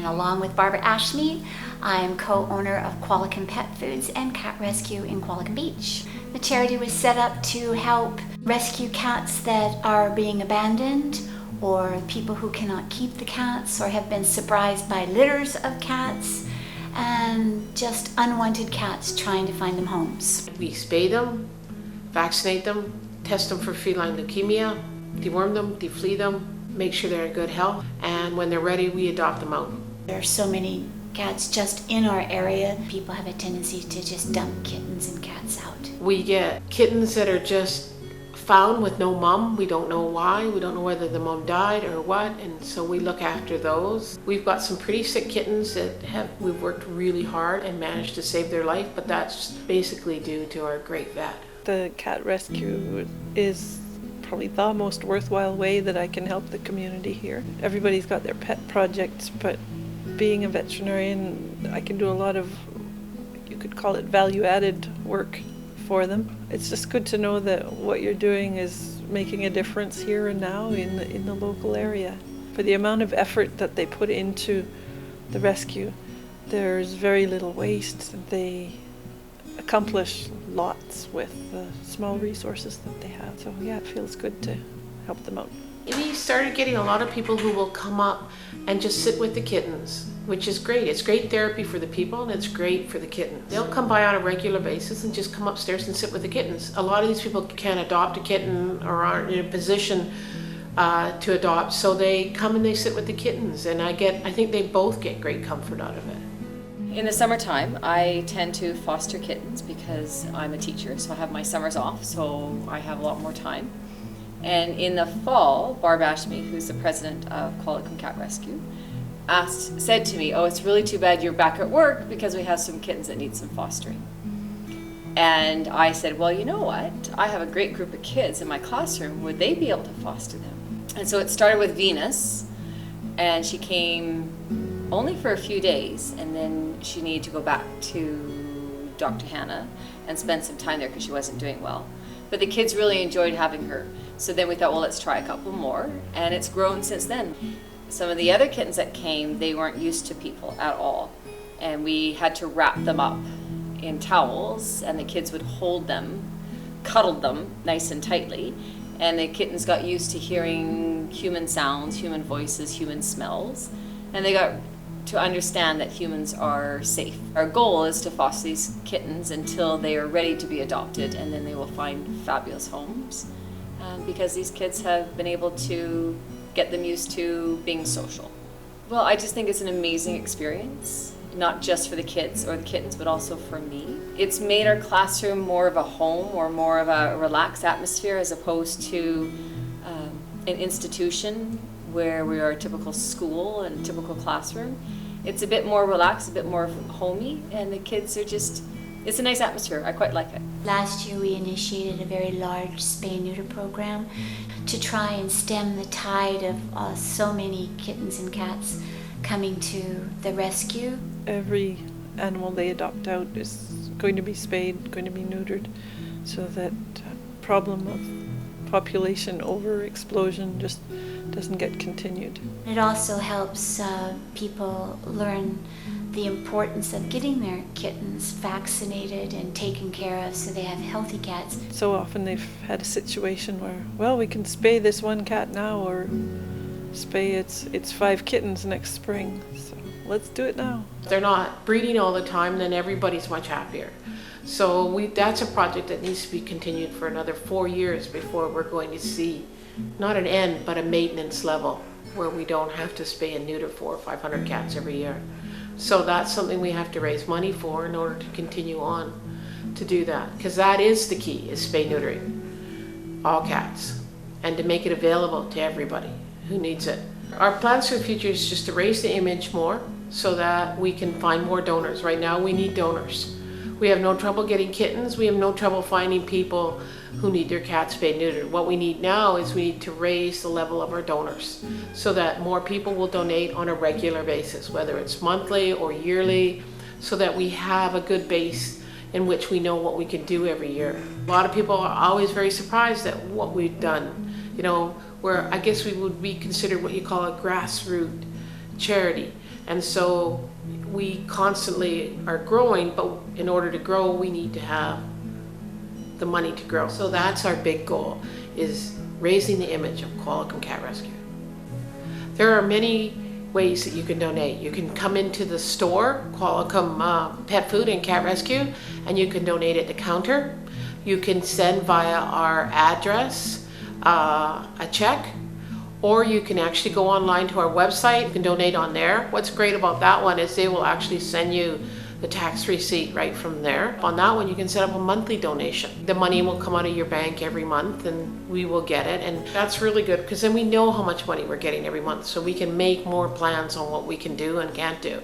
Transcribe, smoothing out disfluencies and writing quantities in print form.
along with Barbara Ashmead, I am co-owner of Qualicum Pet Foods and Cat Rescue in Qualicum Beach. The charity was set up to help rescue cats that are being abandoned, or people who cannot keep the cats or have been surprised by litters of cats, and just unwanted cats trying to find them homes. We spay them, vaccinate them, test them for feline leukemia, deworm them, deflea them, make sure they're in good health, and when they're ready, we adopt them out. There are so many cats just in our area. People have a tendency to just dump kittens and cats out. We get kittens that are just found with no mom. We don't know why. We don't know whether the mom died or what, and so we look after those. We've got some pretty sick kittens that we've worked really hard and managed to save their life, but that's basically due to our great vet. The cat rescue is probably the most worthwhile way that I can help the community here. Everybody's got their pet projects, but being a veterinarian, I can do a lot of, you could call it value-added work for them. It's just good to know that what you're doing is making a difference here and now in the local area. For the amount of effort that they put into the rescue, there's very little waste. They accomplish lots with the small resources that they have. So yeah, it feels good to help them out. We started getting a lot of people who will come up and just sit with the kittens, which is great. It's great therapy for the people and it's great for the kittens. They'll come by on a regular basis and just come upstairs and sit with the kittens. A lot of these people can't adopt a kitten or aren't in a position to adopt, so they come and they sit with the kittens, and I think they both get great comfort out of it. In the summertime, I tend to foster kittens because I'm a teacher, so I have my summers off, so I have a lot more time. And in the fall, Barb Ashmead, who's the president of Qualicum Cat Rescue, said to me, "Oh, it's really too bad you're back at work because we have some kittens that need some fostering." And I said, well, you know what? I have a great group of kids in my classroom. Would they be able to foster them? And so it started with Venus, and she came only for a few days, and then she needed to go back to Dr. Hannah and spend some time there because she wasn't doing well. But the kids really enjoyed having her. So then we thought, well, let's try a couple more, and it's grown since then. Some of the other kittens that came, they weren't used to people at all, and we had to wrap them up in towels, and the kids would hold them, cuddled them nice and tightly, and the kittens got used to hearing human sounds, human voices, human smells, and they got to understand that humans are safe. Our goal is to foster these kittens until they are ready to be adopted, and then they will find fabulous homes, because these kids have been able to get them used to being social. Well, I just think it's an amazing experience, not just for the kids or the kittens, but also for me. It's made our classroom more of a home or more of a relaxed atmosphere as opposed to an institution where we are a typical school and a typical classroom. It's a bit more relaxed, a bit more homey, and the kids are just, it's a nice atmosphere. I quite like it. Last year we initiated a very large spay-neuter program to try and stem the tide of so many kittens and cats coming to the rescue. Every animal they adopt out is going to be spayed, going to be neutered, so that problem of population over-explosion just doesn't get continued. It also helps people learn the importance of getting their kittens vaccinated and taken care of so they have healthy cats. So often they've had a situation where, well, we can spay this one cat now, or spay its 5 kittens next spring, so let's do it now. If they're not breeding all the time, then everybody's much happier. So that's a project that needs to be continued for another 4 years before we're going to see not an end, but a maintenance level where we don't have to spay and neuter 400 or 500 cats every year. So that's something we have to raise money for in order to continue on to do that, because that is the key, is spay neutering all cats and to make it available to everybody who needs it. Our plans for the future is just to raise the image more so that we can find more donors. Right now we need donors. We have no trouble getting kittens. We have no trouble finding people who need their cats spayed neutered. What we need now is we need to raise the level of our donors so that more people will donate on a regular basis, whether it's monthly or yearly, so that we have a good base in which we know what we can do every year. A lot of people are always very surprised at what we've done, you know, where I guess we would be considered what you call a grassroots charity. And so we constantly are growing, but in order to grow, we need to have the money to grow. So that's our big goal, is raising the image of Qualicum Cat Rescue. There are many ways that you can donate. You can come into the store, Qualicum Pet Food and Cat Rescue, and you can donate at the counter. You can send via our address a check, or you can actually go online to our website. You can donate on there. What's great about that one is they will actually send you the tax receipt right from there. On that one, you can set up a monthly donation. The money will come out of your bank every month and we will get it. And that's really good because then we know how much money we're getting every month, so we can make more plans on what we can do and can't do.